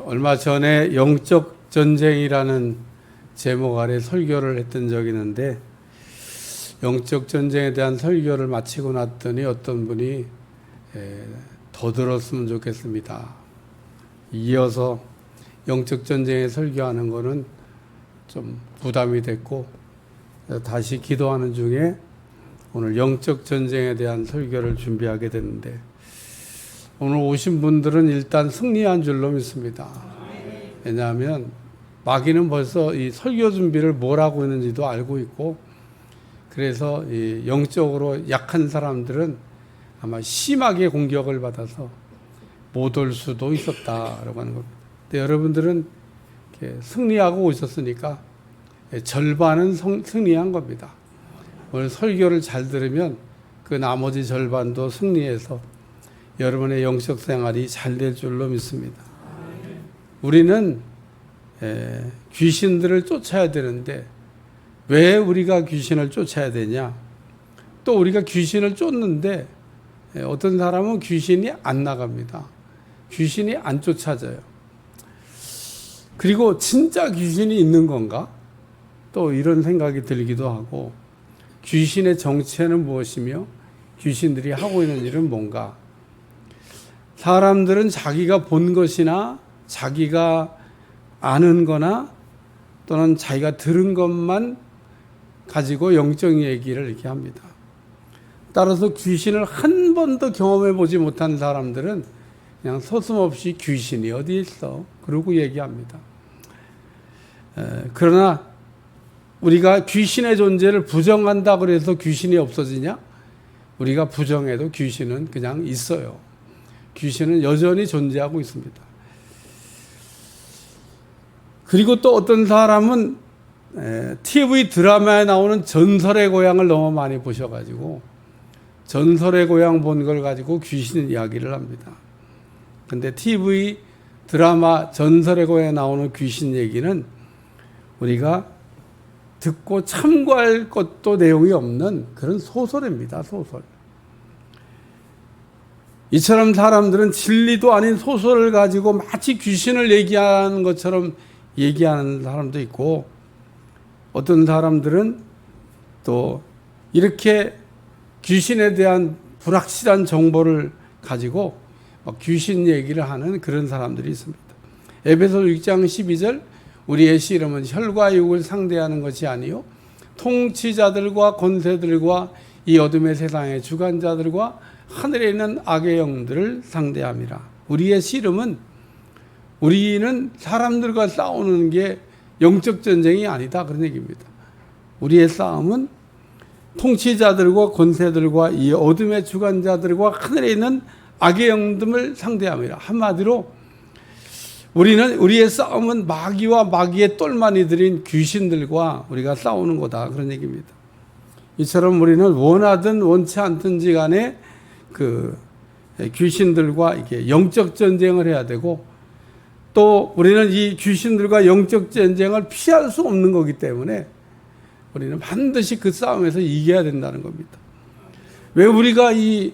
얼마 전에 영적 전쟁이라는 제목 아래 설교를 했던 적이 있는데, 영적 전쟁에 대한 설교를 마치고 났더니 어떤 분이 더 들었으면 좋겠습니다. 이어서 영적 전쟁에 설교하는 거는 좀 부담이 됐고, 다시 기도하는 중에 오늘 영적 전쟁에 대한 설교를 준비하게 됐는데, 오늘 오신 분들은 일단 승리한 줄로 믿습니다. 왜냐하면 마귀는 벌써 이 설교 준비를 뭘 하고 있는지도 알고 있고, 그래서 이 영적으로 약한 사람들은 아마 심하게 공격을 받아서 못 올 수도 있었다라고 하는 겁니다. 근데 여러분들은 이렇게 승리하고 오셨으니까 절반은 승리한 겁니다. 오늘 설교를 잘 들으면 그 나머지 절반도 승리해서 여러분의 영적 생활이 잘 될 줄로 믿습니다. 우리는 귀신들을 쫓아야 되는데, 왜 우리가 귀신을 쫓아야 되냐? 또 우리가 귀신을 쫓는데 어떤 사람은 귀신이 안 나갑니다. 귀신이 안 쫓아져요. 그리고 진짜 귀신이 있는 건가? 또 이런 생각이 들기도 하고, 귀신의 정체는 무엇이며 귀신들이 하고 있는 일은 뭔가? 사람들은 자기가 본 것이나 자기가 아는 거나 또는 자기가 들은 것만 가지고 영적 얘기를 이렇게 합니다. 따라서 귀신을 한 번도 경험해 보지 못한 사람들은 그냥 서슴없이 귀신이 어디 있어? 그러고 얘기합니다. 그러나 우리가 귀신의 존재를 부정한다 그래서 귀신이 없어지냐? 우리가 부정해도 귀신은 그냥 있어요. 귀신은 여전히 존재하고 있습니다. 그리고 또 어떤 사람은 TV 드라마에 나오는 전설의 고향을 너무 많이 보셔가지고 전설의 고향 본 걸 가지고 귀신 이야기를 합니다. 근데 TV 드라마 전설의 고향에 나오는 귀신 얘기는 우리가 듣고 참고할 것도 내용이 없는 그런 소설입니다. 소설. 이처럼 사람들은 진리도 아닌 소설을 가지고 마치 귀신을 얘기하는 것처럼 얘기하는 사람도 있고, 어떤 사람들은 또 이렇게 귀신에 대한 불확실한 정보를 가지고 귀신 얘기를 하는 그런 사람들이 있습니다. 에베소 6장 12절, 우리의 씨름은 혈과 육을 상대하는 것이 아니요 통치자들과 권세들과 이 어둠의 세상의 주관자들과 하늘에 있는 악의 영들을 상대함이라. 우리의 씨름은, 우리는 사람들과 싸우는 게 영적 전쟁이 아니다, 그런 얘기입니다. 우리의 싸움은 통치자들과 권세들과 이 어둠의 주관자들과 하늘에 있는 악의 영들을 상대함이라. 한마디로 우리는, 우리의 싸움은 마귀와 마귀의 똘마니들인 귀신들과 우리가 싸우는 거다, 그런 얘기입니다. 이처럼 우리는 원하든 원치 않든지 간에 그 귀신들과 이렇게 영적 전쟁을 해야 되고, 또 우리는 이 귀신들과 영적 전쟁을 피할 수 없는 거기 때문에 우리는 반드시 그 싸움에서 이겨야 된다는 겁니다. 왜 우리가 이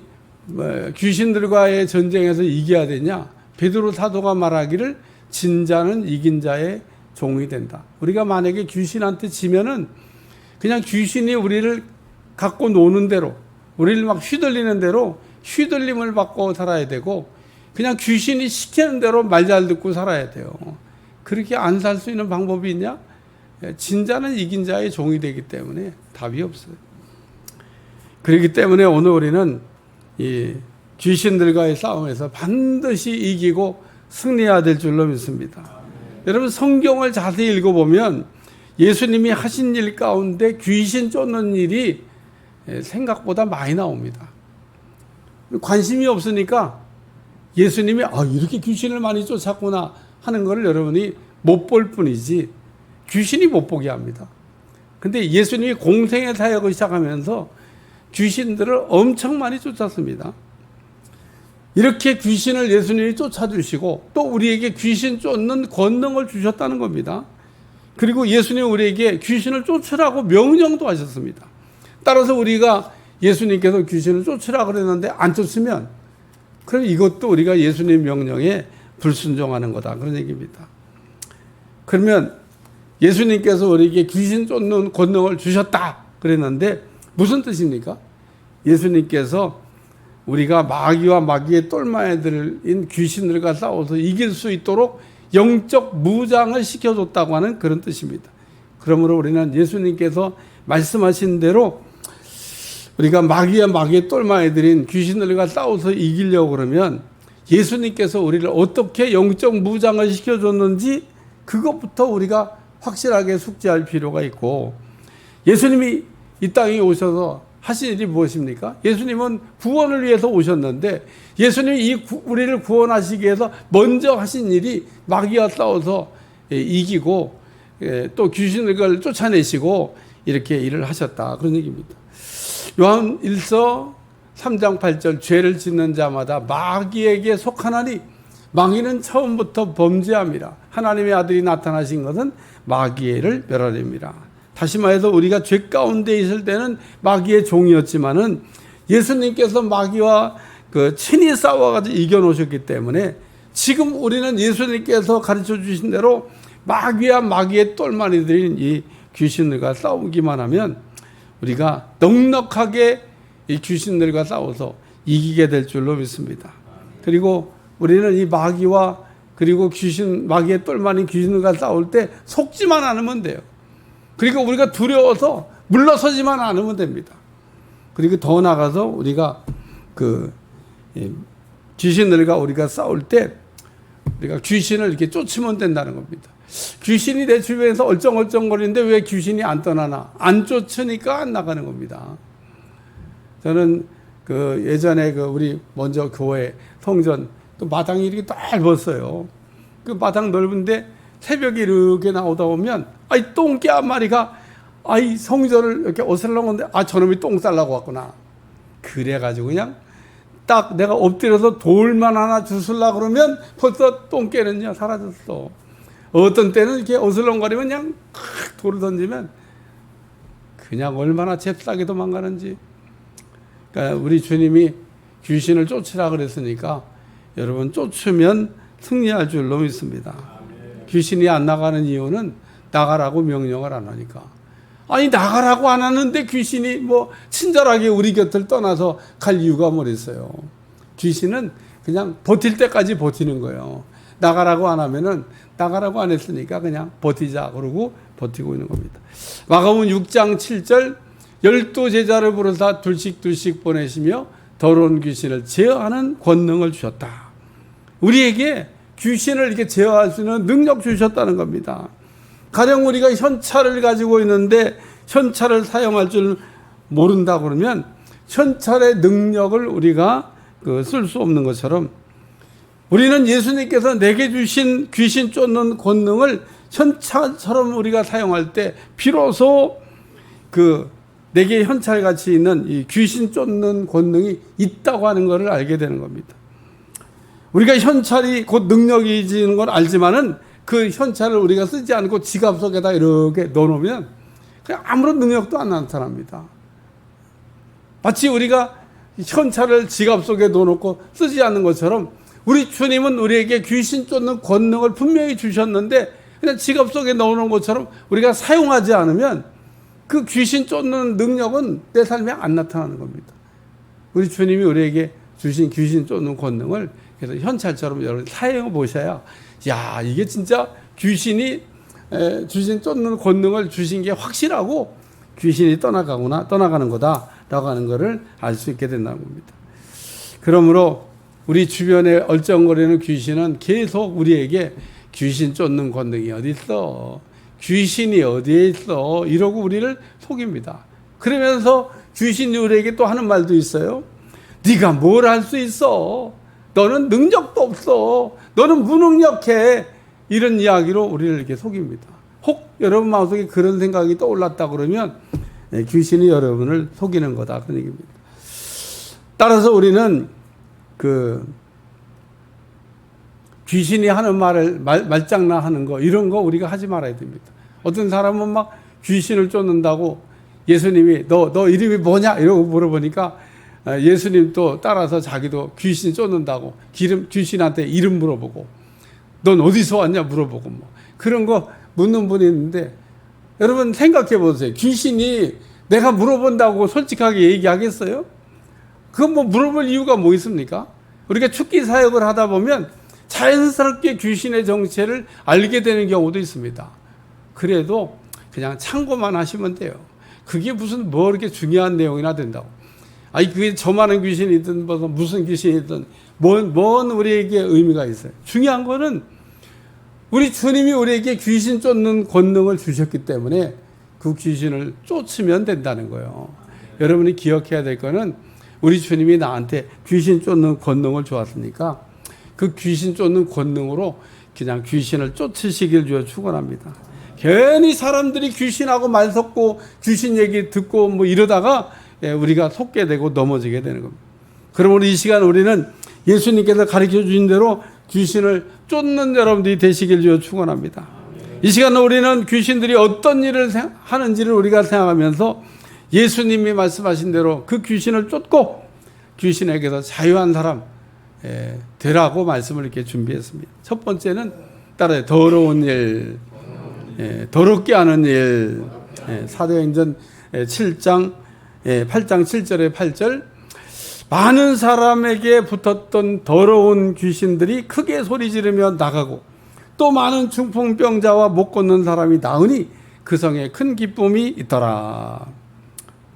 귀신들과의 전쟁에서 이겨야 되냐? 베드로 사도가 말하기를 진자는 이긴 자의 종이 된다. 우리가 만약에 귀신한테 지면은 그냥 귀신이 우리를 갖고 노는 대로, 우리를 막 휘둘리는 대로 휘둘림을 받고 살아야 되고, 그냥 귀신이 시키는 대로 말 잘 듣고 살아야 돼요. 그렇게 안 살 수 있는 방법이 있냐? 진자는 이긴 자의 종이 되기 때문에 답이 없어요. 그렇기 때문에 오늘 우리는 이 귀신들과의 싸움에서 반드시 이기고 승리해야 될 줄로 믿습니다. 여러분, 성경을 자세히 읽어보면 예수님이 하신 일 가운데 귀신 쫓는 일이 생각보다 많이 나옵니다. 관심이 없으니까 예수님이 이렇게 귀신을 많이 쫓았구나 하는 것을 여러분이 못 볼 뿐이지 귀신이 못 보게 합니다. 근데 예수님이 공생의 사역을 시작하면서 귀신들을 엄청 많이 쫓았습니다. 이렇게 귀신을 예수님이 쫓아주시고 또 우리에게 귀신 쫓는 권능을 주셨다는 겁니다. 그리고 예수님이 우리에게 귀신을 쫓으라고 명령도 하셨습니다. 따라서 우리가 예수님께서 귀신을 쫓으라고 그랬는데 안 쫓으면, 그럼 이것도 우리가 예수님 명령에 불순종하는 거다. 그런 얘기입니다. 그러면 예수님께서 우리에게 귀신 쫓는 권능을 주셨다 그랬는데 무슨 뜻입니까? 예수님께서 우리가 마귀와 마귀의 똘마애들인 귀신들과 싸워서 이길 수 있도록 영적 무장을 시켜줬다고 하는 그런 뜻입니다. 그러므로 우리는 예수님께서 말씀하신 대로 우리가 마귀와 마귀의 똘마애들인 귀신들과 싸워서 이기려고 그러면 예수님께서 우리를 어떻게 영적 무장을 시켜줬는지 그것부터 우리가 확실하게 숙지할 필요가 있고, 예수님이 이 땅에 오셔서 하신 일이 무엇입니까? 예수님은 구원을 위해서 오셨는데 예수님이 우리를 구원하시기 위해서 먼저 하신 일이 마귀와 싸워서 이기고 또 귀신을 쫓아내시고 이렇게 일을 하셨다. 그런 얘기입니다. 요한 1서 3장 8절 죄를 짓는 자마다 마귀에게 속하나니 마귀는 처음부터 범죄함이라. 하나님의 아들이 나타나신 것은 마귀를 멸하렵니다. 다시 말해서 우리가 죄 가운데 있을 때는 마귀의 종이었지만은 예수님께서 마귀와 친히 싸워가지고 이겨놓으셨기 때문에 지금 우리는 예수님께서 가르쳐 주신 대로 마귀와 마귀의 똘마니들인 이 귀신들과 싸우기만 하면 우리가 넉넉하게 이 귀신들과 싸워서 이기게 될 줄로 믿습니다. 그리고 우리는 이 마귀와 그리고 마귀의 똘마니 귀신들과 싸울 때 속지만 않으면 돼요. 그리고 우리가 두려워서 물러서지만 않으면 됩니다. 그리고 더 나가서 우리가 귀신들과 우리가 싸울 때 우리가 귀신을 이렇게 쫓으면 된다는 겁니다. 귀신이 내 주변에서 얼쩡얼쩡거리는데 왜 귀신이 안 떠나나? 안 쫓으니까 안 나가는 겁니다. 저는 예전에 우리 먼저 교회 성전 또 마당이 이렇게 넓었어요. 그 마당 넓은데 새벽에 이렇게 나오다 보면 똥개 한 마리가 성전을 이렇게 어슬렁는데 저놈이 똥 싸려고 왔구나. 그래가지고 그냥 딱 내가 엎드려서 돌만 하나 주술라 그러면 벌써 똥개는요 사라졌어. 어떤 때는 이렇게 어슬렁거리면 그냥 돌을 던지면 그냥 얼마나 잽싸게 도망가는지. 그러니까 우리 주님이 귀신을 쫓으라 그랬으니까 여러분 쫓으면 승리할 줄로 믿습니다. 귀신이 안 나가는 이유는 나가라고 명령을 안 하니까. 나가라고 안 하는데 귀신이 친절하게 우리 곁을 떠나서 갈 이유가 뭐랬어요. 귀신은 그냥 버틸 때까지 버티는 거예요. 나가라고 안 하면은 나가라고 안 했으니까 그냥 버티자 그러고 버티고 있는 겁니다. 마가복음 6장 7절 12제자를 부르사 둘씩 보내시며 더러운 귀신을 제어하는 권능을 주셨다. 우리에게 귀신을 이렇게 제어할 수 있는 능력 주셨다는 겁니다. 가령 우리가 현찰을 가지고 있는데 현찰을 사용할 줄 모른다 그러면 현찰의 능력을 우리가 쓸 수 없는 것처럼 우리는 예수님께서 내게 주신 귀신 쫓는 권능을 현찰처럼 우리가 사용할 때 비로소 내게 현찰같이 있는 이 귀신 쫓는 권능이 있다고 하는 것을 알게 되는 겁니다. 우리가 현찰이 곧 능력이 지는 걸 알지만은 그 현찰을 우리가 쓰지 않고 지갑 속에다 이렇게 넣어놓으면 그냥 아무런 능력도 안 나타납니다. 마치 우리가 현찰을 지갑 속에 넣어놓고 쓰지 않는 것처럼 우리 주님은 우리에게 귀신 쫓는 권능을 분명히 주셨는데 그냥 지갑 속에 넣어놓은 것처럼 우리가 사용하지 않으면 그 귀신 쫓는 능력은 내 삶에 안 나타나는 겁니다. 우리 주님이 우리에게 주신 귀신 쫓는 권능을 그래서 현찰처럼 여러분 사용해 보셔야 이게 진짜 귀신이 주신 쫓는 권능을 주신 게 확실하고 귀신이 떠나가는 거다라고 하는 것을 알 수 있게 된다는 겁니다. 그러므로 우리 주변에 얼쩡거리는 귀신은 계속 우리에게 귀신 쫓는 권능이 어디 있어? 귀신이 어디에 있어? 이러고 우리를 속입니다. 그러면서 귀신이 우리에게 또 하는 말도 있어요. 네가 뭘 할 수 있어? 너는 능력도 없어. 너는 무능력해. 이런 이야기로 우리를 이렇게 속입니다. 혹 여러분 마음속에 그런 생각이 떠올랐다 그러면 귀신이 여러분을 속이는 거다. 그런 얘기입니다. 따라서 우리는 귀신이 하는 말을 말장난하는 거 이런 거 우리가 하지 말아야 됩니다. 어떤 사람은 막 귀신을 쫓는다고 예수님이 너 이름이 뭐냐 이러고 물어보니까 예수님 또 따라서 자기도 귀신 쫓는다고 귀신한테 이름 물어보고 넌 어디서 왔냐 물어보고 뭐 그런 거 묻는 분이 있는데, 여러분 생각해 보세요. 귀신이 내가 물어본다고 솔직하게 얘기하겠어요? 그건 뭐 물어볼 이유가 뭐 있습니까? 우리가 축기 사역을 하다 보면 자연스럽게 귀신의 정체를 알게 되는 경우도 있습니다. 그래도 그냥 참고만 하시면 돼요. 그게 무슨 뭐 이렇게 중요한 내용이나 된다고. 아니 그게 저만한 귀신이든 무슨 귀신이든 뭔 우리에게 의미가 있어요. 중요한 거는 우리 주님이 우리에게 귀신 쫓는 권능을 주셨기 때문에 그 귀신을 쫓으면 된다는 거예요. 여러분이 기억해야 될 거는 우리 주님이 나한테 귀신 쫓는 권능을 주었으니까 그 귀신 쫓는 권능으로 그냥 귀신을 쫓으시길 주여 축원합니다. 괜히 사람들이 귀신하고 말 섞고 귀신 얘기 듣고 뭐 이러다가 우리가 속게 되고 넘어지게 되는 겁니다. 그러므로 이 시간 우리는 예수님께서 가르쳐 주신 대로 귀신을 쫓는 여러분들이 되시길 주여 축원합니다. 이 시간 우리는 귀신들이 어떤 일을 하는지를 우리가 생각하면서 예수님이 말씀하신 대로 그 귀신을 쫓고 귀신에게서 자유한 사람 되라고 말씀을 이렇게 준비했습니다. 첫 번째는 따라요. 더러운 일, 더럽게 하는 일. 사도행전 8장 7절에 8절, 많은 사람에게 붙었던 더러운 귀신들이 크게 소리 지르며 나가고 또 많은 중풍병자와 못 걷는 사람이 나으니 그 성에 큰 기쁨이 있더라.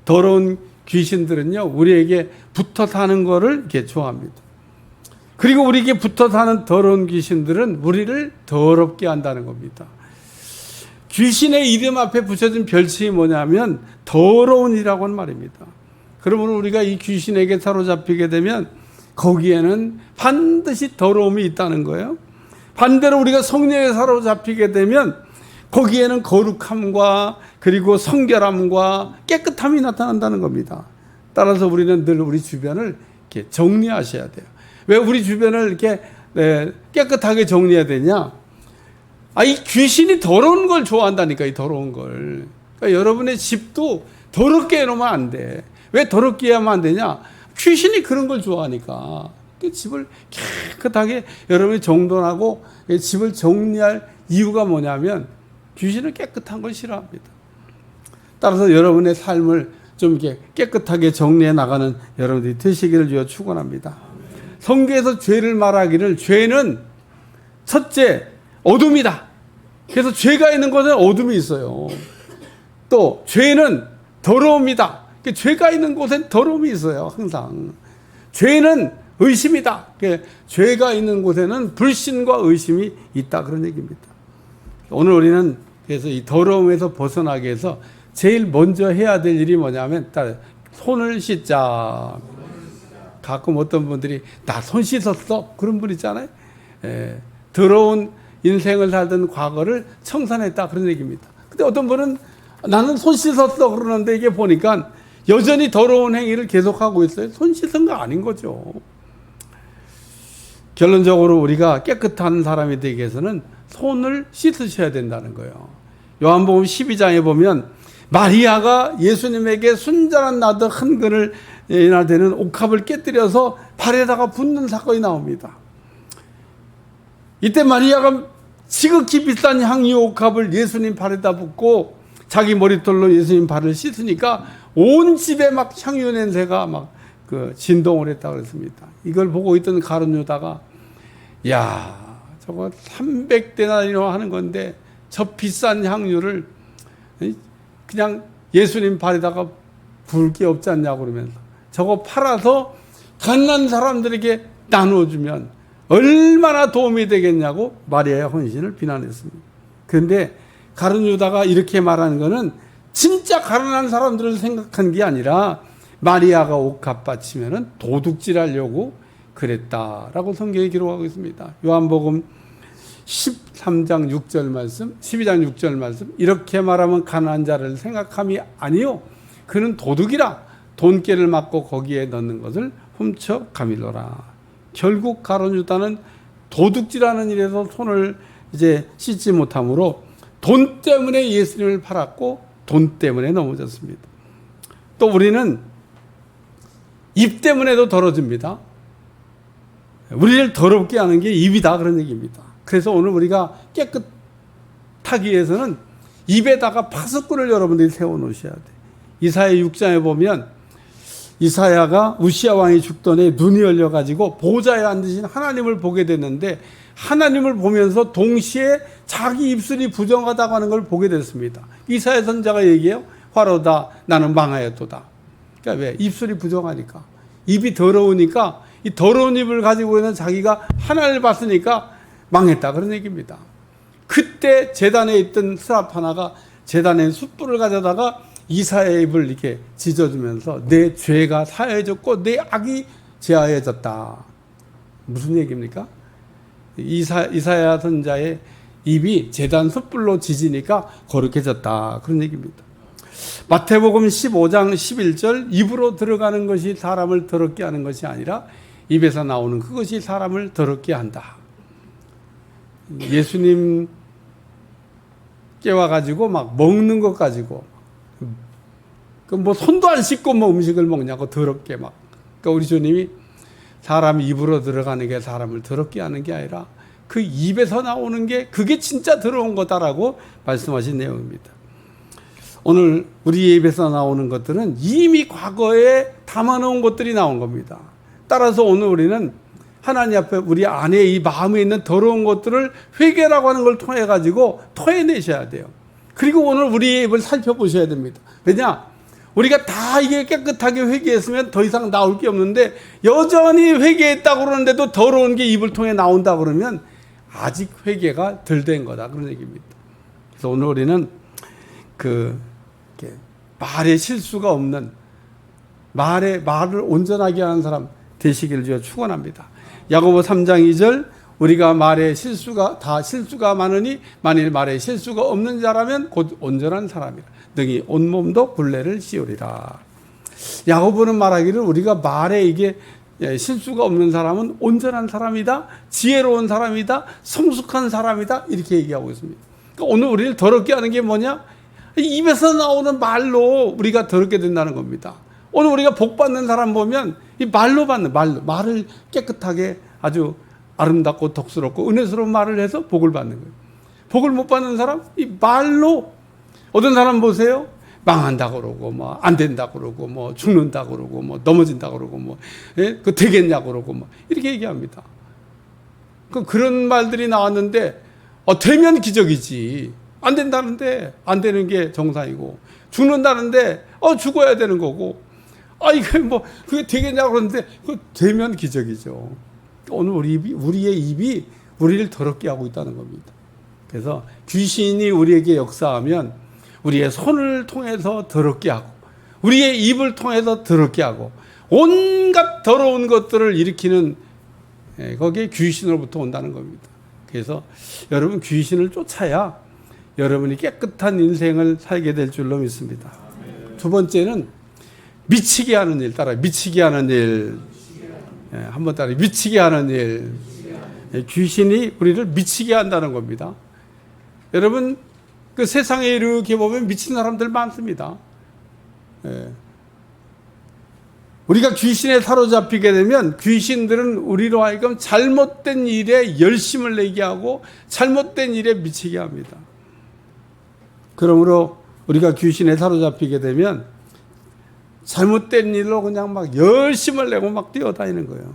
더러운 귀신들은요, 우리에게 붙어 사는 거를 이렇게 좋아합니다. 그리고 우리에게 붙어 사는 더러운 귀신들은 우리를 더럽게 한다는 겁니다. 귀신의 이름 앞에 붙여진 별칭이 뭐냐면 더러운이라고 하는 말입니다. 그러면 우리가 이 귀신에게 사로잡히게 되면 거기에는 반드시 더러움이 있다는 거예요. 반대로 우리가 성령에 사로잡히게 되면 거기에는 거룩함과 그리고 성결함과 깨끗함이 나타난다는 겁니다. 따라서 우리는 늘 우리 주변을 이렇게 정리하셔야 돼요. 왜 우리 주변을 이렇게 깨끗하게 정리해야 되냐? 이 귀신이 더러운 걸 좋아한다니까, 이 더러운 걸. 그러니까 여러분의 집도 더럽게 해놓으면 안 돼. 왜 더럽게 하면 안 되냐? 귀신이 그런 걸 좋아하니까. 집을 깨끗하게 여러분이 정돈하고 집을 정리할 이유가 뭐냐면 귀신은 깨끗한 걸 싫어합니다. 따라서 여러분의 삶을 좀 이렇게 깨끗하게 정리해 나가는 여러분들이 되시기를 주여 축원합니다. 성경에서 죄를 말하기를 죄는 첫째 어둠이다. 그래서 죄가 있는 곳에 어둠이 있어요. 또 죄는 더러움이다. 죄가 있는 곳엔 더러움이 있어요. 항상. 죄는 의심이다. 죄가 있는 곳에는 불신과 의심이 있다. 그런 얘기입니다. 오늘 우리는 그래서 이 더러움에서 벗어나기 위해서 제일 먼저 해야 될 일이 뭐냐면 손을 씻자. 가끔 어떤 분들이 나 손 씻었어. 그런 분 있잖아요. 더러운 인생을 살던 과거를 청산했다. 그런 얘기입니다. 근데 어떤 분은 나는 손 씻었어. 그러는데 이게 보니까 여전히 더러운 행위를 계속하고 있어요. 손 씻은 거 아닌 거죠. 결론적으로 우리가 깨끗한 사람이 되기 위해서는 손을 씻으셔야 된다는 거예요. 요한복음 12장에 보면 마리아가 예수님에게 순전한 나드 한 근을이나 되는 옥합을 깨뜨려서 발에다가 붓는 사건이 나옵니다. 이때 마리아가 지극히 비싼 향유 옥합을 예수님 발에다 붓고 자기 머리털로 예수님 발을 씻으니까 온 집에 막 향유 냄새가 막 진동을 했다 그랬습니다. 이걸 보고 있던 가룟 유다가 야, 저거 300데나리로 하는 건데 저 비싼 향유를 그냥 예수님 발에다가 부을 게 없지 않냐고 그러면서 저거 팔아서 가난한 사람들에게 나눠주면 얼마나 도움이 되겠냐고 마리아의 헌신을 비난했습니다. 그런데 가룟 유다가 이렇게 말하는 거는 진짜 가난한 사람들을 생각한 게 아니라 마리아가 옥합 바치면은 도둑질하려고 그랬다라고 성경에 기록하고 있습니다. 요한복음 13장 6절 말씀, 12장 6절 말씀, 이렇게 말하면 가난한 자를 생각함이 아니요 그는 도둑이라 돈깨를 맞고 거기에 넣는 것을 훔쳐 가밀러라. 결국 가룟 유다는 도둑질하는 일에서 손을 이제 씻지 못함으로 돈 때문에 예수님을 팔았고 돈 때문에 넘어졌습니다. 또 우리는 입 때문에도 더러집니다. 우리를 더럽게 하는 게 입이다 그런 얘기입니다. 그래서 오늘 우리가 깨끗하기 위해서는 입에다가 파수꾼을 여러분들이 세워놓으셔야 돼. 이사야 6장에 보면 이사야가 우시야 왕이 죽던 해 눈이 열려가지고 보좌에 앉으신 하나님을 보게 됐는데, 하나님을 보면서 동시에 자기 입술이 부정하다고 하는 걸 보게 됐습니다. 이사야 선지자가 얘기해요. 화로다, 나는 망하였도다. 그러니까 왜? 입술이 부정하니까. 입이 더러우니까, 이 더러운 입을 가지고 있는 자기가 하나님을 봤으니까 망했다, 그런 얘기입니다. 그때 제단에 있던 스랍 하나가 제단에 숯불을 가져다가 이사야의 입을 이렇게 찢어주면서 내 죄가 사해졌고 내 악이 제하여졌다. 무슨 얘기입니까? 이사야 선자의 입이 제단 숯불로 지지니까 거룩해졌다, 그런 얘기입니다. 마태복음 15장 11절, 입으로 들어가는 것이 사람을 더럽게 하는 것이 아니라 입에서 나오는 그것이 사람을 더럽게 한다. 예수님 깨워가지고 막 먹는 것 가지고 뭐 손도 안 씻고 뭐 음식을 먹냐고 더럽게 막. 그러니까 우리 주님이 사람 입으로 들어가는 게 사람을 더럽게 하는 게 아니라 그 입에서 나오는 게 그게 진짜 더러운 거다라고 말씀하신 내용입니다. 오늘 우리 입에서 나오는 것들은 이미 과거에 담아놓은 것들이 나온 겁니다. 따라서 오늘 우리는 하나님 앞에 우리 안에 이 마음에 있는 더러운 것들을 회개라고 하는 걸 통해 가지고 토해내셔야 돼요. 그리고 오늘 우리의 입을 살펴보셔야 됩니다. 왜냐? 우리가 다 이게 깨끗하게 회개했으면 더 이상 나올 게 없는데 여전히 회개했다고 그러는데도 더러운 게 입을 통해 나온다 그러면 아직 회개가 덜 된 거다, 그런 얘기입니다. 그래서 오늘 우리는 말에 실수가 없는 말을 온전하게 하는 사람 되시기를 주여 축원합니다. 야고보 3장 2절, 우리가 말에 실수가 많으니 만일 말에 실수가 없는 자라면 곧 온전한 사람이라. 능히 온몸도 굴레를 씌우리라. 야고보는 말하기를 우리가 말에 이게 실수가 없는 사람은 온전한 사람이다, 지혜로운 사람이다, 성숙한 사람이다, 이렇게 얘기하고 있습니다. 그러니까 오늘 우리를 더럽게 하는 게 뭐냐? 입에서 나오는 말로 우리가 더럽게 된다는 겁니다. 오늘 우리가 복 받는 사람 보면 이 말로 받는 말을 깨끗하게 아주 아름답고 덕스럽고 은혜스러운 말을 해서 복을 받는 거예요. 복을 못 받는 사람 이 말로, 어떤 사람 보세요. 망한다고 그러고 뭐 안 된다고 그러고 뭐 죽는다고 그러고 뭐 넘어진다고 그러고 뭐 그 되겠냐고 그러고 뭐 이렇게 얘기합니다. 그런 말들이 나왔는데 되면 기적이지. 안 된다는데 안 되는 게 정상이고, 죽는다는데 죽어야 되는 거고, 이게 뭐 그게 되겠냐고 그러는데 그 되면 기적이죠. 오늘 우리의 입이 우리를 더럽게 하고 있다는 겁니다. 그래서 귀신이 우리에게 역사하면 우리의 손을 통해서 더럽게 하고 우리의 입을 통해서 더럽게 하고 온갖 더러운 것들을 일으키는, 거기에 귀신으로부터 온다는 겁니다. 그래서 여러분 귀신을 쫓아야 여러분이 깨끗한 인생을 살게 될 줄로 믿습니다. 두 번째는 미치게 하는 일, 따라 미치게 하는 일. 한번 따라 미치게 하는 일. 귀신이 우리를 미치게 한다는 겁니다. 여러분 그 세상에 이렇게 보면 미친 사람들 많습니다. 우리가 귀신에 사로잡히게 되면 귀신들은 우리로 하여금 잘못된 일에 열심을 내게 하고 잘못된 일에 미치게 합니다. 그러므로 우리가 귀신에 사로잡히게 되면 잘못된 일로 그냥 막 열심을 내고 막 뛰어다니는 거예요.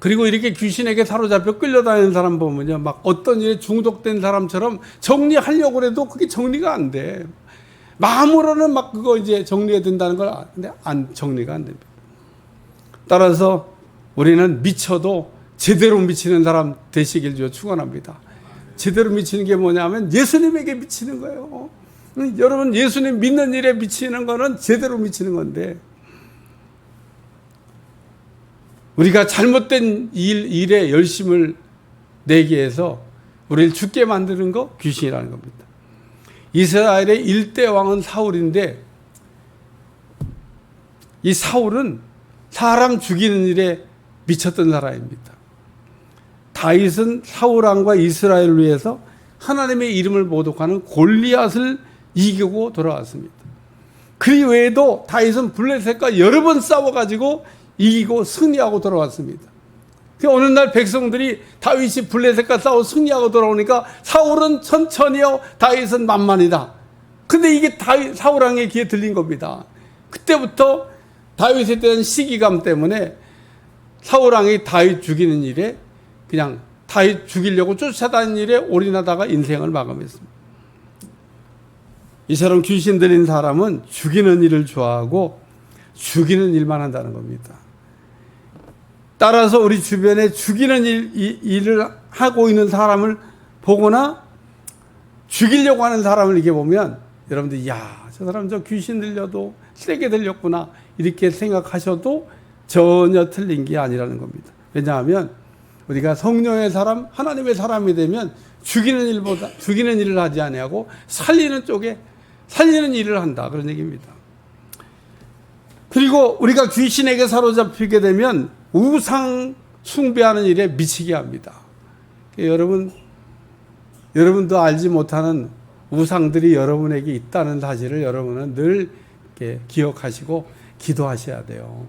그리고 이렇게 귀신에게 사로잡혀 끌려다니는 사람 보면요, 막 어떤 일에 중독된 사람처럼 정리하려고 해도 그게 정리가 안 돼. 마음으로는 막 그거 이제 정리해야 된다는 걸 아는데 정리가 안 됩니다. 따라서 우리는 미쳐도 제대로 미치는 사람 되시길 주여 축원합니다. 제대로 미치는 게 뭐냐면 예수님에게 미치는 거예요. 여러분 예수님 믿는 일에 미치는 거는 제대로 미치는 건데, 우리가 잘못된 일에 열심을 내게 해서 우리를 죽게 만드는 거 귀신이라는 겁니다. 이스라엘의 1대 왕은 사울인데, 이 사울은 사람 죽이는 일에 미쳤던 사람입니다. 다윗은 사울 왕과 이스라엘을 위해서 하나님의 이름을 모독하는 골리앗을 이기고 돌아왔습니다. 그 외에도 다윗은 블레셋과 여러 번 싸워가지고 이기고 승리하고 돌아왔습니다. 그 어느 날 백성들이 다윗이 블레셋과 싸워 승리하고 돌아오니까 사울은 천천히요, 다윗은 만만이다. 근데 이게 사울 왕의 귀에 들린 겁니다. 그때부터 다윗에 대한 시기감 때문에 사울 왕이 다윗 죽이는 일에, 그냥 다윗 죽이려고 쫓아다니는 일에 올인하다가 인생을 마감했습니다. 이처럼 귀신 들린 사람은 죽이는 일을 좋아하고 죽이는 일만 한다는 겁니다. 따라서 우리 주변에 죽이는 일을 하고 있는 사람을 보거나 죽이려고 하는 사람을 이렇게 보면 여러분들, 야, 저 사람 저 귀신 들려도 세게 들렸구나, 이렇게 생각하셔도 전혀 틀린 게 아니라는 겁니다. 왜냐하면 우리가 성령의 사람, 하나님의 사람이 되면 죽이는 일을 하지 아니하고 살리는 쪽에 살리는 일을 한다, 그런 얘기입니다. 그리고 우리가 귀신에게 사로잡히게 되면 우상 숭배하는 일에 미치게 합니다. 여러분도 알지 못하는 우상들이 여러분에게 있다는 사실을 여러분은 늘 이렇게 기억하시고 기도하셔야 돼요.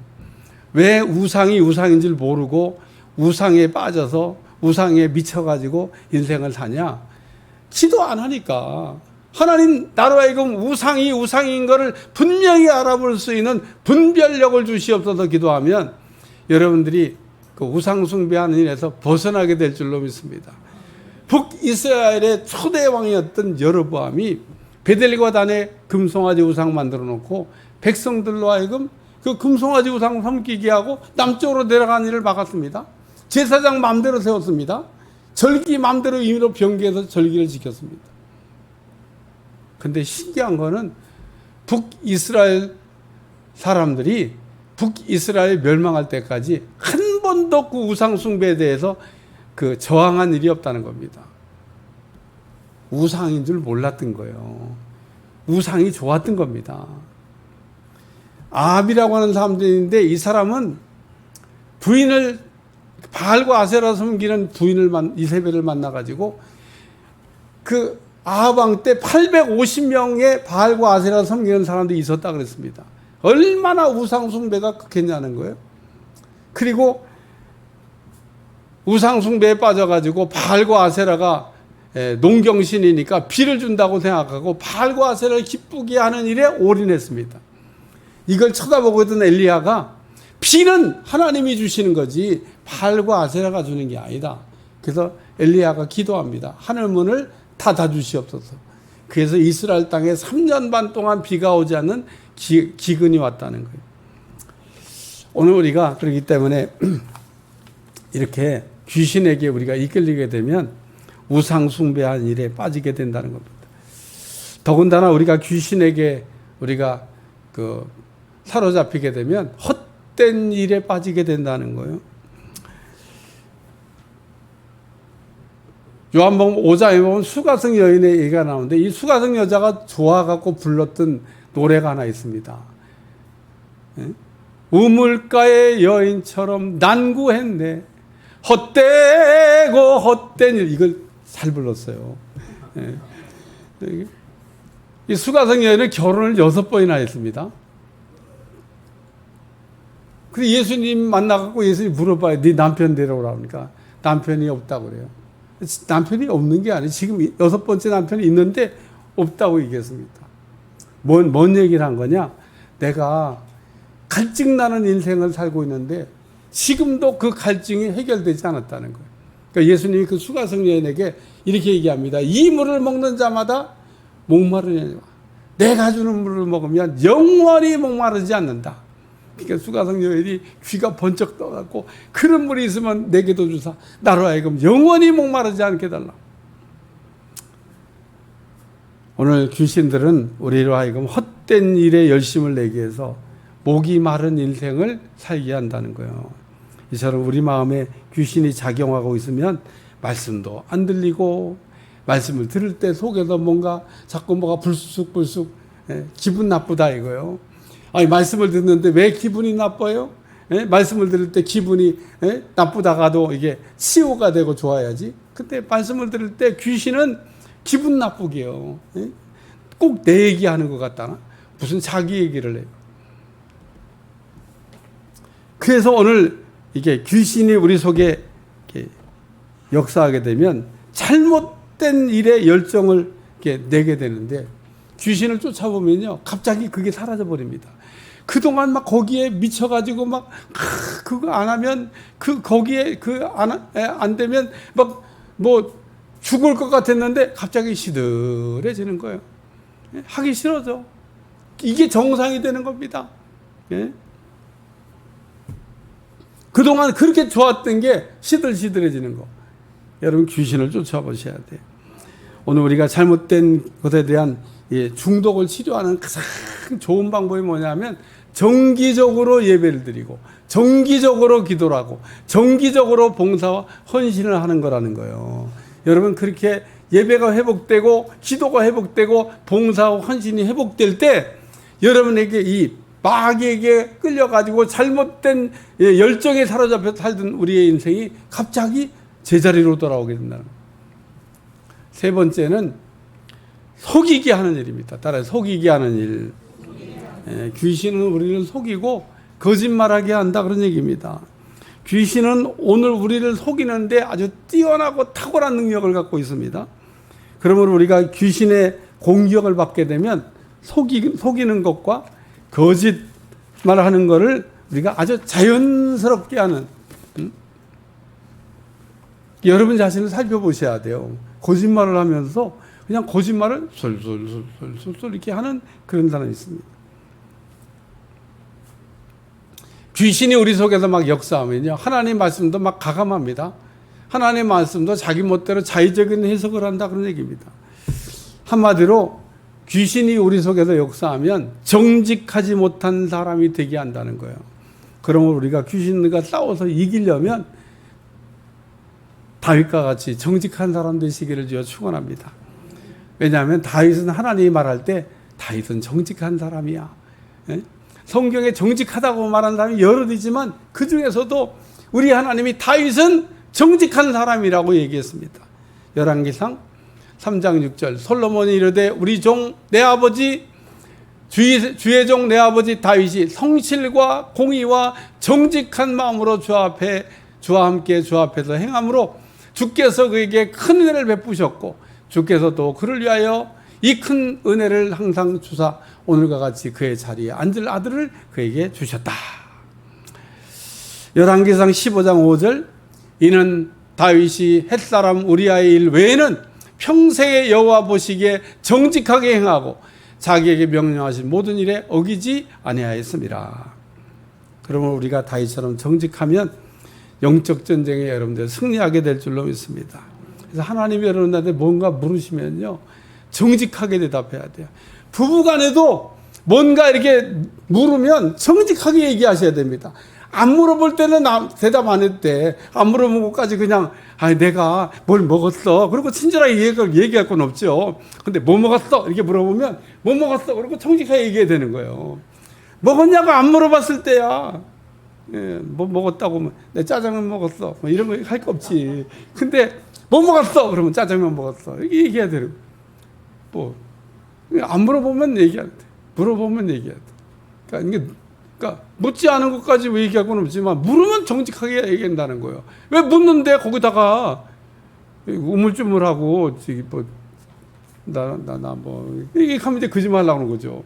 왜 우상이 우상인 줄 모르고 우상에 빠져서 우상에 미쳐가지고 인생을 사냐? 기도 안 하니까. 하나님 나로 하여금 우상이 우상인 것을 분명히 알아볼 수 있는 분별력을 주시옵소서 기도하면 여러분들이 그 우상 숭배하는 일에서 벗어나게 될 줄로 믿습니다. 북이스라엘의 초대 왕이었던 여로보암이 베델과 단에 금송아지 우상 만들어 놓고 백성들로 하여금 그 금송아지 우상 섬기게 하고 남쪽으로 내려가는 일을 막았습니다. 제사장 마음대로 세웠습니다. 절기 마음대로 임의로 변개해서 절기를 지켰습니다. 근데 신기한 거는 북이스라엘 사람들이 북이스라엘 멸망할 때까지 한 번도 그 우상 숭배에 대해서 그 저항한 일이 없다는 겁니다. 우상인 줄 몰랐던 거예요. 우상이 좋았던 겁니다. 아합이라고 하는 사람들인데 이 사람은 부인을 바알과 아세라 섬기는 부인을 이세벨을 만나가지고 그 아합 왕 때 850명의 바알과 아세라 섬기는 사람들이 있었다 그랬습니다. 얼마나 우상 숭배가 극했냐는 거예요. 그리고 우상 숭배에 빠져가지고 바알과 아세라가 농경신이니까 비를 준다고 생각하고 바알과 아세라를 기쁘게 하는 일에 올인했습니다. 이걸 쳐다보고 있던 엘리야가 비는 하나님이 주시는 거지 바알과 아세라가 주는 게 아니다. 그래서 엘리야가 기도합니다. 하늘 문을 닫아 주시옵소서. 그래서 이스라엘 땅에 3년 반 동안 비가 오지 않는 기근이 왔다는 거예요. 오늘 우리가 그렇기 때문에 이렇게 귀신에게 우리가 이끌리게 되면 우상 숭배한 일에 빠지게 된다는 겁니다. 더군다나 우리가 귀신에게 우리가 사로잡히게 되면 헛된 일에 빠지게 된다는 거예요. 요한복음 5장에 보면 수가성 여인의 얘기가 나오는데 이 수가성 여자가 좋아갖고 불렀던 노래가 하나 있습니다. 우물가의 여인처럼 난구했네. 헛되고 헛된 일. 이걸 잘 불렀어요. 이 수가성 여인은 결혼을 6번이나 했습니다. 그래서 예수님 만나갖고 예수님 물어봐요. 네 남편 데려오라 그러니까 남편이 없다고 그래요. 남편이 없는 게 아니에요. 지금 6번째 남편이 있는데 없다고 얘기했습니다. 뭔 얘기를 한 거냐? 내가 갈증나는 인생을 살고 있는데 지금도 그 갈증이 해결되지 않았다는 거예요. 그러니까 예수님이 그 수가성 여인에게 이렇게 얘기합니다. 이 물을 먹는 자마다 목마르냐. 내가 주는 물을 먹으면 영원히 목마르지 않는다. 그러니까 수가성 여인이 귀가 번쩍 떠갖고 그런 물이 있으면 내게도 주사 나로 하여금 영원히 목마르지 않게 달라. 오늘 귀신들은 우리로 하여금 헛된 일에 열심을 내기 위해서 목이 마른 인생을 살게 한다는 거예요. 이처럼 우리 마음에 귀신이 작용하고 있으면 말씀도 안 들리고 말씀을 들을 때 속에서 뭔가 자꾸 뭐가 불쑥불쑥 기분 나쁘다 이거예요. 아니 말씀을 듣는데 왜 기분이 나빠요? 말씀을 들을 때 기분이 나쁘다가도 이게 치유가 되고 좋아야지. 그때 말씀을 들을 때 귀신은 기분 나쁘게요. 꼭 내 얘기하는 것 같다나 무슨 자기 얘기를 해요. 그래서 오늘 이게 귀신이 우리 속에 이렇게 역사하게 되면 잘못된 일에 열정을 이렇게 내게 되는데, 귀신을 쫓아보면요 갑자기 그게 사라져 버립니다. 그동안 막 거기에 미쳐가지고 막 그거 안 하면 거기에 안 되면 막 뭐 죽을 것 같았는데 갑자기 시들해지는 거예요. 하기 싫어져. 이게 정상이 되는 겁니다. 예? 그동안 그렇게 좋았던 게 시들시들해지는 거. 여러분 귀신을 쫓아보셔야 돼요. 오늘 우리가 잘못된 것에 대한 중독을 치료하는 가장 좋은 방법이 뭐냐면 정기적으로 예배를 드리고 정기적으로 기도를 하고 정기적으로 봉사와 헌신을 하는 거라는 거예요. 여러분 그렇게 예배가 회복되고 기도가 회복되고 봉사와 헌신이 회복될 때 여러분에게 이 마귀에게 끌려가지고 잘못된 열정에 사로잡혀 살던 우리의 인생이 갑자기 제자리로 돌아오게 된다는 거예요. 세 번째는 속이게 하는 일입니다. 따라서 속이게 하는 일. 귀신은 우리를 속이고 거짓말하게 한다 그런 얘기입니다. 귀신은 오늘 우리를 속이는데 아주 뛰어나고 탁월한 능력을 갖고 있습니다. 그러므로 우리가 귀신의 공격을 받게 되면 속이는 것과 거짓말하는 것을 우리가 아주 자연스럽게 하는, 여러분 자신을 살펴보셔야 돼요. 거짓말을 하면서 그냥 거짓말을 솔솔솔솔솔 이렇게 하는 그런 사람이 있습니다. 귀신이 우리 속에서 막 역사하면요 하나님 말씀도 막 가감합니다. 하나님 말씀도 자기 멋대로 자의적인 해석을 한다 그런 얘기입니다. 한마디로 귀신이 우리 속에서 역사하면 정직하지 못한 사람이 되게 한다는 거예요. 그러면 우리가 귀신과 싸워서 이기려면 다윗과 같이 정직한 사람 되시기를 주여 축원합니다. 왜냐하면 다윗은 하나님이 말할 때 다윗은 정직한 사람이야. 성경에 정직하다고 말하는 사람이 여럿이지만 그 중에서도 우리 하나님이 다윗은 정직한 사람이라고 얘기했습니다. 열왕기상 3장 6절 솔로몬이 이르되 우리 종 내 아버지 주의 종 내 아버지 다윗이 성실과 공의와 정직한 마음으로 주와 함께 주 앞에서 행함으로 주께서 그에게 큰 은혜를 베푸셨고 주께서도 그를 위하여 이 큰 은혜를 항상 주사 오늘과 같이 그의 자리에 앉을 아들을 그에게 주셨다. 열왕기상 15장 5절 이는 다윗이 햇사람 우리아의 일 외에는 평생에 여호와 보시기에 정직하게 행하고 자기에게 명령하신 모든 일에 어기지 아니하였습니다. 그러면 우리가 다윗처럼 정직하면 영적 전쟁에 여러분들 승리하게 될 줄로 믿습니다. 그래서 하나님이 여러분들한테 뭔가 물으시면요 정직하게 대답해야 돼요. 부부간에도 뭔가 이렇게 물으면 정직하게 얘기하셔야 됩니다. 안 물어볼 때는 대답 안 해도 돼. 안 물어본 것까지 그냥 내가 뭘 먹었어. 그리고 친절하게 얘기할 건 없죠. 근데 뭐 먹었어? 이렇게 물어보면 뭐 먹었어? 그리고 정직하게 얘기해야 되는 거예요. 먹었냐고 안 물어봤을 때야. 뭐 먹었다고 내 짜장면 먹었어. 뭐 이런 거 할 거 없지. 근데 뭐 먹었어? 그러면 짜장면 먹었어. 이렇게 얘기해야 되는 거예요. 안 물어보면 얘기해야 돼. 물어보면 얘기해야 돼. 그러니까 묻지 않은 것까지 왜 얘기할 건 없지만 물으면 정직하게 얘기한다는 거예요. 왜 묻는데 거기다가 우물쭈물하고 뭐 이게 하면 이제 거짓말 하는 거죠.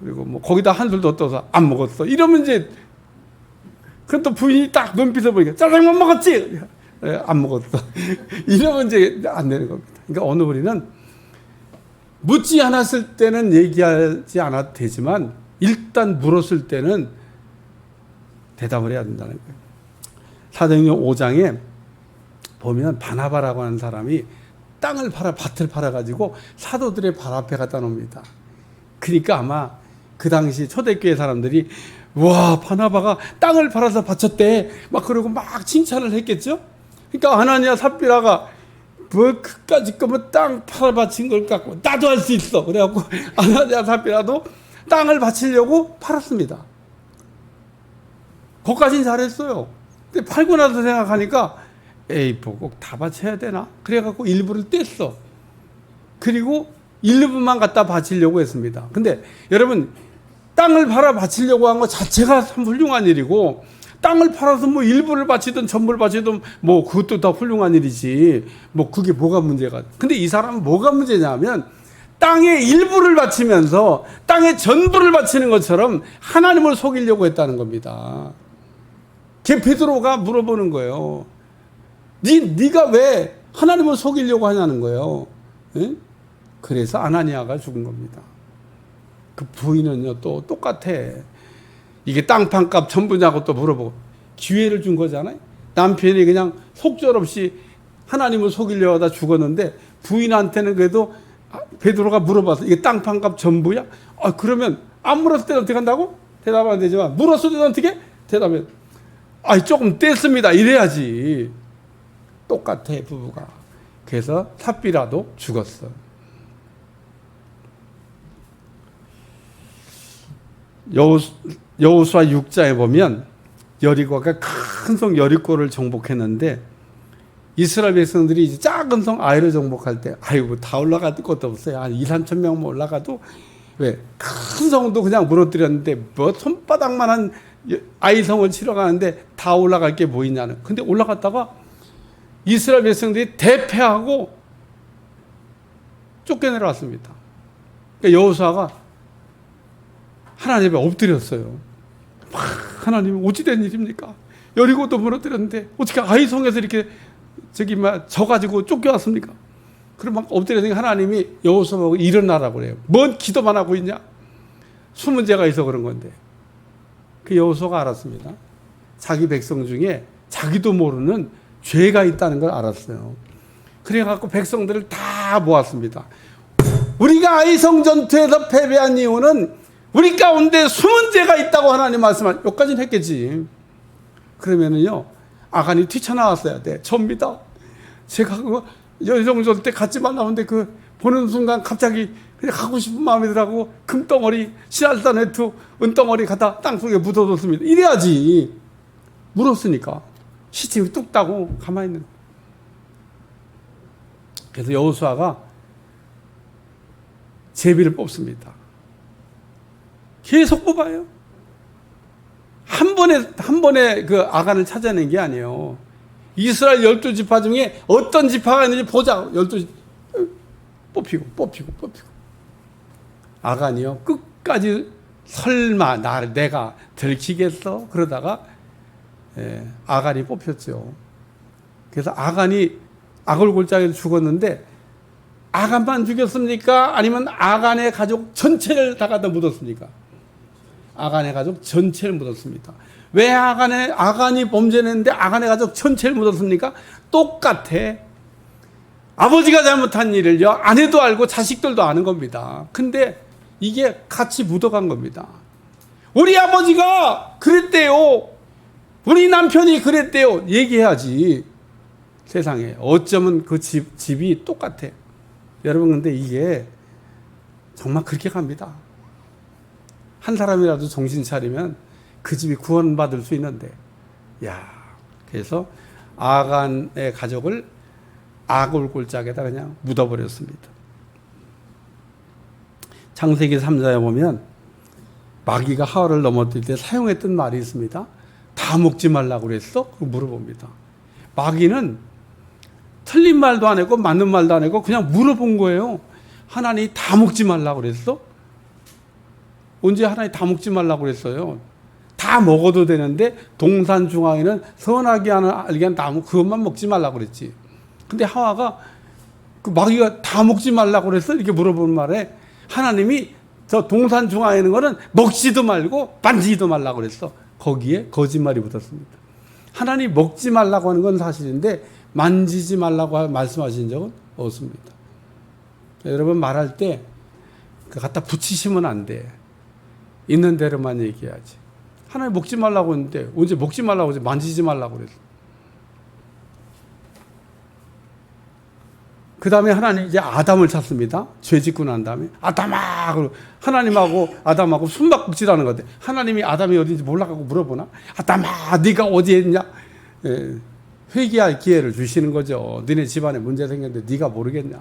그리고 뭐 거기다 한술 더 떠서 안 먹었어. 이러면 이제 그럼 또 부인이 딱 눈빛을 보니까 짜장면 먹었지? 안 먹었어. 이러면 이제 안 되는 겁니다. 그러니까 어느 우리는 묻지 않았을 때는 얘기하지 않아도 되지만 일단 물었을 때는 대답을 해야 된다는 거예요. 사도행전 5장에 보면 바나바라고 하는 사람이 밭을 팔아가지고 사도들의 발 앞에 갖다 놓습니다. 그러니까 아마 그 당시 초대교회 사람들이 와 바나바가 땅을 팔아서 바쳤대 막 그러고 막 칭찬을 했겠죠. 그러니까 아나니아 삽비라가 뭐 그까짓 거면 땅 팔아 바친 걸 갖고 나도 할 수 있어. 그래갖고 아나니아 삽비라도 땅을 바치려고 팔았습니다. 거기까지는 잘했어요. 근데 팔고 나서 생각하니까 에이 뭐 꼭 다 바쳐야 되나? 그래갖고 일부를 뗐어. 그리고 일부만 갖다 바치려고 했습니다. 근데 여러분 땅을 팔아 바치려고 한 것 자체가 참 훌륭한 일이고 땅을 팔아서 뭐 일부를 바치든 전부를 바치든 뭐 그것도 다 훌륭한 일이지. 뭐 그게 뭐가 문제가. 근데 이 사람은 뭐가 문제냐면 땅의 일부를 바치면서 땅의 전부를 바치는 것처럼 하나님을 속이려고 했다는 겁니다. 걔 베드로가 물어보는 거예요. 네가 왜 하나님을 속이려고 하냐는 거예요. 예? 그래서 아나니아가 죽은 겁니다. 그 부인은요 또 똑같아. 이게 땅판값 전부냐고 또 물어보고 기회를 준 거잖아요. 남편이 그냥 속절없이 하나님을 속이려고 하다 죽었는데 부인한테는 그래도 베드로가 물어봐서 이게 땅판값 전부야? 그러면 안 물었을 때는 어떻게 한다고? 대답은 안 되지만 물었을 때는 어떻게? 대답해. 조금 뗐습니다. 이래야지. 똑같아 부부가. 그래서 삽비라도 죽었어. 여호수아 6장에 보면 여리고가 큰 성 여리고를 정복했는데 이스라엘 백성들이 이제 작은 성 아이를 정복할 때 다 올라갈 것도 없어요. 한 2, 3천 명만 올라가도 왜 큰 성도 그냥 무너뜨렸는데 뭐 손바닥만한 아이 성을 치러 가는데 다 올라갈 게 뭐 있냐는. 근데 올라갔다가 이스라엘 백성들이 대패하고 쫓겨내려왔습니다. 그러니까 여호수아가 하나님에 엎드렸어요. 하나님 어찌 된 일입니까? 여리고도 무너뜨렸는데 어떻게 아이성에서 이렇게 져가지고 쫓겨왔습니까? 그럼 막 엎드렸으니까 하나님이 여호수아하고 일어나라고 그래요. 뭔 기도만 하고 있냐? 숨은 죄가 있어 그런 건데. 그 여호수아가 알았습니다. 자기 백성 중에 자기도 모르는 죄가 있다는 걸 알았어요. 그래갖고 백성들을 다 모았습니다. 우리가 아이성 전투에서 패배한 이유는 우리 가운데 숨은 죄가 있다고 하나님 말씀한 여기까지는 했겠지. 그러면은요 아간이 뛰쳐나왔어야 돼. 접니다. 제가 그거 여성전 때 갖지 말라는데 그 보는 순간 갑자기 그냥 가고 싶은 마음이 들라고 금덩어리 시알산 외투 은덩어리 갖다 땅속에 묻어뒀습니다. 이래야지. 물었으니까 시침이 뚝 따고 가만히 있는. 그래서 여호수아가 제비를 뽑습니다. 계속 뽑아요. 한 번에 그 아간을 찾아낸 게 아니에요. 이스라엘 12지파 중에 어떤 지파가 있는지 보자. 12지 뽑히고. 아간이요. 끝까지 설마 내가 들키겠어? 그러다가 아간이 뽑혔죠. 그래서 아간이 아골골짜기로 죽었는데 아간만 죽였습니까? 아니면 아간의 가족 전체를 다 갖다 묻었습니까? 아간의 가족 전체를 묻었습니다. 왜 아간이 범죄했는데 아간의 가족 전체를 묻었습니까? 똑같아. 아버지가 잘못한 일을요 아내도 알고 자식들도 아는 겁니다. 근데 이게 같이 묻어간 겁니다. 우리 아버지가 그랬대요. 우리 남편이 그랬대요. 얘기해야지. 세상에 어쩌면 그 집이 똑같아. 여러분 근데 이게 정말 그렇게 갑니다. 한 사람이라도 정신 차리면 그 집이 구원받을 수 있는데. 그래서 아간의 가족을 아골골짜기에다 그냥 묻어버렸습니다. 창세기 3장에 보면 마귀가 하와를 넘어뜨릴 때 사용했던 말이 있습니다. 다 먹지 말라고 그랬어? 물어봅니다. 마귀는 틀린 말도 안 했고 맞는 말도 안 했고 그냥 물어본 거예요. 하나님 다 먹지 말라고 그랬어? 언제 하나님 다 먹지 말라고 그랬어요? 다 먹어도 되는데 동산 중앙에는 선하게 알게 한 나무 그것만 먹지 말라고 그랬지. 근데 하와가 그 마귀가 다 먹지 말라고 그랬어? 이렇게 물어보는 말에 하나님이 저 동산 중앙에 있는 거는 먹지도 말고 만지지도 말라고 그랬어. 거기에 거짓말이 붙었습니다. 하나님 먹지 말라고 하는 건 사실인데 만지지 말라고 말씀하신 적은 없습니다. 여러분 말할 때 갖다 붙이시면 안 돼. 있는 대로만 얘기해야지. 하나님 먹지 말라고 했는데 언제 먹지 말라고 했지? 만지지 말라고 그랬어. 그 다음에 하나님 이제 아담을 찾습니다. 죄 짓고 난 다음에 아담아 하나님하고 아담하고 숨바꼭질하는 것 같아. 하나님이 아담이 어딘지 몰라가고 물어보나? 아담아 네가 어디 있냐? 회개할 기회를 주시는 거죠. 너네 집안에 문제 생겼는데 네가 모르겠냐?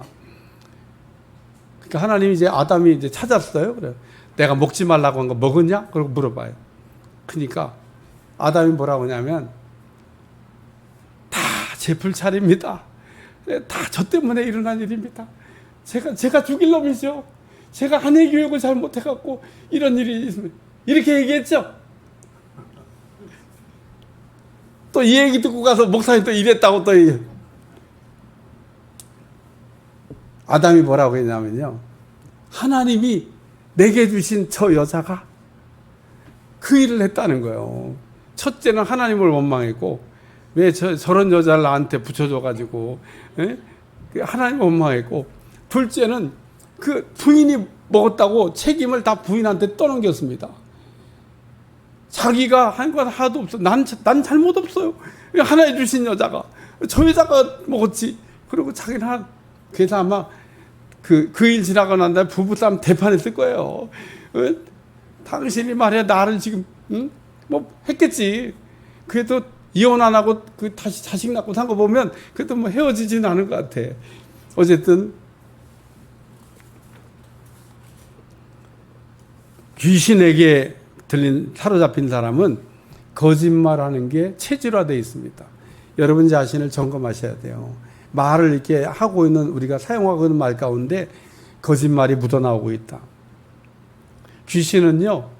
그러니까 하나님이 이제 아담이 이제 찾았어요. 그래. 내가 먹지 말라고 한 거 먹었냐? 그러고 물어봐요. 그러니까 아담이 뭐라고 하냐면 다 제 불찰입니다. 다 저 때문에 일어난 일입니다. 제가 죽일 놈이죠. 제가 아내 교육을 잘 못해갖고 이런 일이 있습니다. 이렇게 얘기했죠. 또 이 얘기 듣고 가서 목사님 또 이랬다고 또 얘기해요. 아담이 뭐라고 했냐면요. 하나님이 내게 주신 저 여자가 그 일을 했다는 거예요. 첫째는 하나님을 원망했고, 왜 저런 여자를 나한테 붙여줘가지고, 하나님을 원망했고, 둘째는 그 부인이 먹었다고 책임을 다 부인한테 떠넘겼습니다. 자기가 한 건 하나도 없어. 난 잘못 없어요. 하나님 주신 여자가. 저 여자가 먹었지. 그리고 자기는 그래서 아마 그 일 지나고 난 다음에 부부싸움 대판했을 거예요. 당신이 말이야 나를 지금 뭐 했겠지. 그래도 이혼 안 하고 다시 자식 낳고 산 거 보면 그래도 뭐 헤어지지는 않을 것 같아. 어쨌든 귀신에게 사로잡힌 사람은 거짓말하는 게 체질화되어 있습니다. 여러분 자신을 점검하셔야 돼요. 말을 이렇게 하고 있는 우리가 사용하고 있는 말 가운데 거짓말이 묻어나오고 있다. 귀신은요,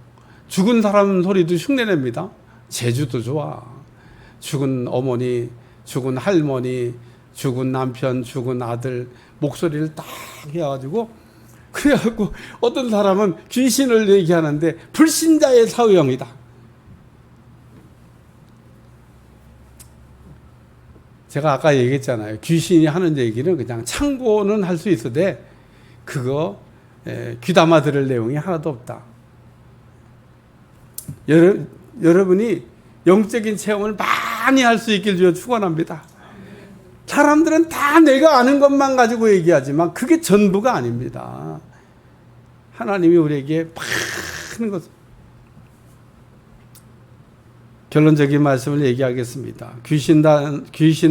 죽은 사람 소리도 흉내냅니다. 제주도 좋아. 죽은 어머니, 죽은 할머니, 죽은 남편, 죽은 아들 목소리를 딱 해가지고 그래갖고 어떤 사람은 귀신을 얘기하는데 불신자의 사유형이다. 제가 아까 얘기했잖아요. 귀신이 하는 얘기는 그냥 참고는 할 수 있어도 그거 귀담아 들을 내용이 하나도 없다. 여러분이 영적인 체험을 많이 할 수 있길 주여 축원합니다. 사람들은 다 내가 아는 것만 가지고 얘기하지만 그게 전부가 아닙니다. 하나님이 우리에게 많은 것. 결론적인 말씀을 얘기하겠습니다. 귀신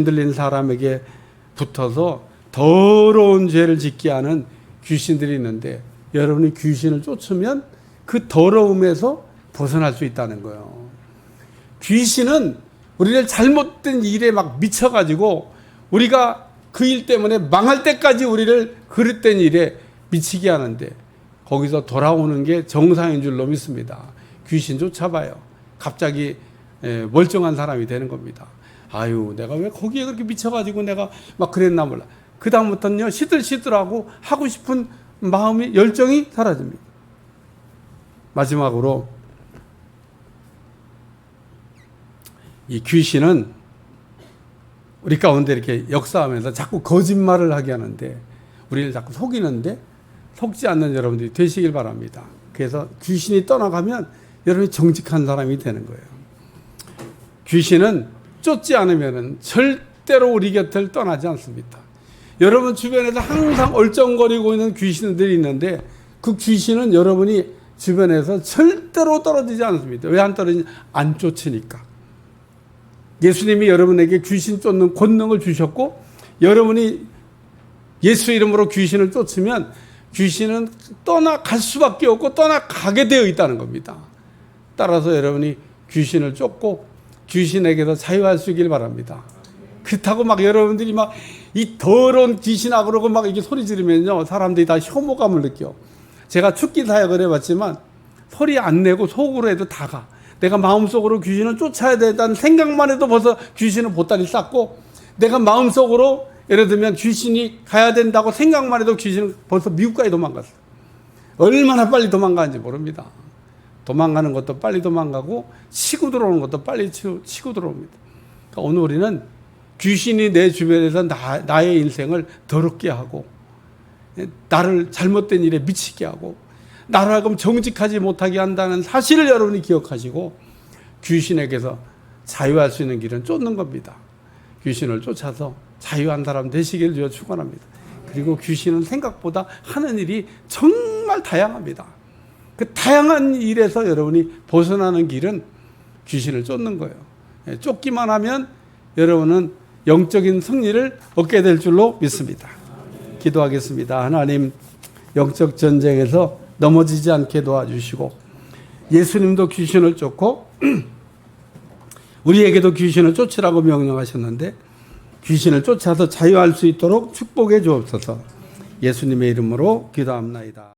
들린 사람에게 붙어서 더러운 죄를 짓게 하는 귀신들이 있는데 여러분이 귀신을 쫓으면 그 더러움에서 벗어날 수 있다는 거예요. 귀신은 우리를 잘못된 일에 막 미쳐가지고 우리가 그 일 때문에 망할 때까지 우리를 그릇된 일에 미치게 하는데 거기서 돌아오는 게 정상인 줄로 믿습니다. 귀신 쫓아봐요. 갑자기 멀쩡한 사람이 되는 겁니다. 아유, 내가 왜 거기에 그렇게 미쳐가지고 내가 막 그랬나 몰라. 그 다음부터는요, 시들시들하고 하고 싶은 마음이, 열정이 사라집니다. 마지막으로, 이 귀신은 우리 가운데 이렇게 역사하면서 자꾸 거짓말을 하게 하는데, 우리를 자꾸 속이는데, 속지 않는 여러분들이 되시길 바랍니다. 그래서 귀신이 떠나가면 여러분이 정직한 사람이 되는 거예요. 귀신은 쫓지 않으면 절대로 우리 곁을 떠나지 않습니다. 여러분 주변에서 항상 얼쩡거리고 있는 귀신들이 있는데 그 귀신은 여러분이 주변에서 절대로 떨어지지 않습니다. 왜 안 떨어지냐? 안 쫓으니까. 예수님이 여러분에게 귀신 쫓는 권능을 주셨고 여러분이 예수 이름으로 귀신을 쫓으면 귀신은 떠나갈 수밖에 없고 떠나가게 되어 있다는 겁니다. 따라서 여러분이 귀신을 쫓고 귀신에게서 자유할 수 있길 바랍니다. 그렇다고 막 여러분들이 막 이 더러운 귀신아 그러고 막 이렇게 소리 지르면요 사람들이 다 혐오감을 느껴. 제가 축기 사역을 해봤지만 소리 안 내고 속으로 해도 다 가. 내가 마음속으로 귀신을 쫓아야 된다는 생각만 해도 벌써 귀신은 보따리 쌌고 내가 마음속으로 예를 들면 귀신이 가야 된다고 생각만 해도 귀신은 벌써 미국까지 도망갔어. 얼마나 빨리 도망가는지 모릅니다. 도망가는 것도 빨리 도망가고 치고 들어오는 것도 빨리 치고 들어옵니다. 그러니까 오늘 우리는 귀신이 내 주변에서 나의 인생을 더럽게 하고 나를 잘못된 일에 미치게 하고 나를 하여금 정직하지 못하게 한다는 사실을 여러분이 기억하시고 귀신에게서 자유할 수 있는 길은 쫓는 겁니다. 귀신을 쫓아서 자유한 사람 되시길 주여 축원합니다. 그리고 귀신은 생각보다 하는 일이 정말 다양합니다. 그 다양한 일에서 여러분이 벗어나는 길은 귀신을 쫓는 거예요. 쫓기만 하면 여러분은 영적인 승리를 얻게 될 줄로 믿습니다. 기도하겠습니다. 하나님, 영적 전쟁에서 넘어지지 않게 도와주시고 예수님도 귀신을 쫓고 우리에게도 귀신을 쫓으라고 명령하셨는데 귀신을 쫓아서 자유할 수 있도록 축복해 주옵소서. 예수님의 이름으로 기도합나이다.